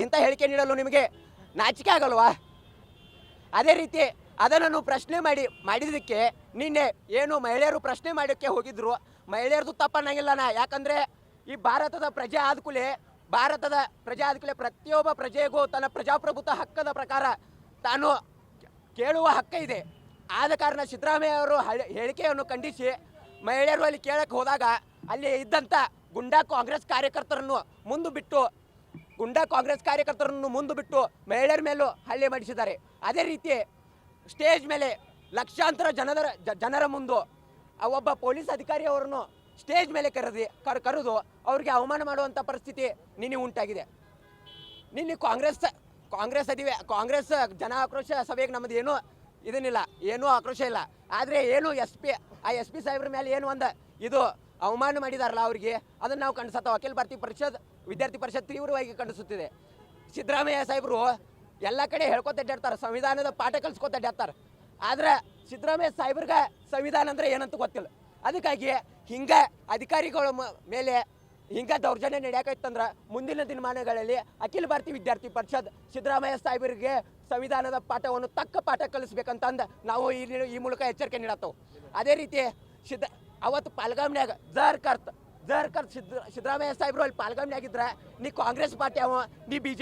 ಇಂಥ ಹೇಳಿಕೆ ನೀಡಲು ನಿಮಗೆ ನಾಚಿಕೆ ಆಗಲ್ವಾ? ಅದೇ ರೀತಿ ಅದನ್ನು ಪ್ರಶ್ನೆ ಮಾಡಿದ್ದಕ್ಕೆ ನಿನ್ನೆ ಏನು ಮಹಿಳೆಯರು ಪ್ರಶ್ನೆ ಮಾಡೋಕ್ಕೆ ಹೋಗಿದ್ರು, ಮಹಿಳೆಯರದು ತಪ್ಪನ್ನಂಗಿಲ್ಲನ. ಯಾಕಂದರೆ ಈ ಭಾರತದ ಪ್ರಜೆ ಆದಕೂಲೆ ಪ್ರತಿಯೊಬ್ಬ ಪ್ರಜೆಗೂ ತನ್ನ ಪ್ರಜಾಪ್ರಭುತ್ವ ಹಕ್ಕದ ಪ್ರಕಾರ ತಾನು ಕೇಳುವ ಹಕ್ಕ ಇದೆ. ಆದ ಕಾರಣ ಸಿದ್ದರಾಮಯ್ಯ ಅವರು ಹೇಳಿಕೆಯನ್ನು ಖಂಡಿಸಿ ಮಹಿಳೆಯರು ಅಲ್ಲಿ ಕೇಳಕ್ಕೆ ಹೋದಾಗ ಅಲ್ಲಿ ಇದ್ದಂಥ ಗುಂಡಾ ಕಾಂಗ್ರೆಸ್ ಕಾರ್ಯಕರ್ತರನ್ನು ಮುಂದೆ ಬಿಟ್ಟು ಮಹಿಳೆಯರ ಮೇಲೂ ಹಲ್ಲೆ ಮಾಡಿಸಿದ್ದಾರೆ. ಅದೇ ರೀತಿ ಸ್ಟೇಜ್ ಮೇಲೆ ಲಕ್ಷಾಂತರ ಜನರ ಮುಂದೆ ಒಬ್ಬ ಪೊಲೀಸ್ ಅಧಿಕಾರಿ ಅವರನ್ನು ಸ್ಟೇಜ್ ಮೇಲೆ ಕರೆದು ಅವ್ರಿಗೆ ಅವಮಾನ ಮಾಡುವಂಥ ಪರಿಸ್ಥಿತಿ ನಿನ್ನೆ ಉಂಟಾಗಿದೆ. ನಿನ್ನೆ ಕಾಂಗ್ರೆಸ್ ಜನ ಆಕ್ರೋಶ ಸಭೆಗೆ ನಮ್ಮದು ಏನೂ ಆಕ್ರೋಶ ಇಲ್ಲ. ಆದರೆ ಎಸ್ ಪಿ ಸಾಹೇಬ್ರ ಮೇಲೆ ಏನು ಇದು ಅವಮಾನ ಮಾಡಿದಾರಲ್ಲ ಅವರಿಗೆ, ಅದನ್ನು ನಾವು ಖಂಡಿಸತ್ತ ಅಖಿಲ ಭಾರತೀಯ ವಿದ್ಯಾರ್ಥಿ ಪರಿಷತ್ ತೀವ್ರವಾಗಿ ಖಂಡಿಸುತ್ತಿದೆ. ಸಿದ್ದರಾಮಯ್ಯ ಸಾಹೇಬರು ಎಲ್ಲ ಕಡೆ ಹೇಳ್ಕೊತ ಅಡ್ಡಾಡ್ತಾರೆ, ಸಂವಿಧಾನದ ಪಾಠ ಕಲಿಸ್ಕೊತ ಅಡ್ಡಾಡ್ತಾರೆ. ಆದರೆ ಸಿದ್ದರಾಮಯ್ಯ ಸಾಹೇಬ್ರಿಗೆ ಸಂವಿಧಾನ ಅಂದರೆ ಏನಂತ ಗೊತ್ತಿಲ್ಲ. ಅದಕ್ಕಾಗಿ ಹಿಂಗೆ ಅಧಿಕಾರಿಗಳ ಮೇಲೆ ಹಿಂಗೆ ದೌರ್ಜನ್ಯ ನಡೆಯಕೈತಂದ್ರೆ ಮುಂದಿನ ದಿನಮಾನಗಳಲ್ಲಿ ಅಖಿಲ ಭಾರತೀಯ ವಿದ್ಯಾರ್ಥಿ ಪರಿಷತ್ ಸಿದ್ದರಾಮಯ್ಯ ಸಾಹೇಬರಿಗೆ ಸಂವಿಧಾನದ ಪಾಠವನ್ನು ತಕ್ಕ ಪಾಠ ಕಲಿಸ್ಬೇಕಂತಂದು ನಾವು ಈ ಮೂಲಕ ಎಚ್ಚರಿಕೆ ನೀಡತ್ತವು. ಅದೇ ರೀತಿ ಅವತ್ತು ಪಾಲ್ಗಾಮ್ನ್ಯಾಗ ಜರ್ ಕರ್ತ್ ಸಿದ್ದರಾಮಯ್ಯ ಸಾಹೇಬರು ಅಲ್ಲಿ ಪಾಲ್ಗಾಮ್ನ್ಯಾಗಿದ್ರೆ ನೀ ಕಾಂಗ್ರೆಸ್ ಪಾರ್ಟಿ ನೀ BJP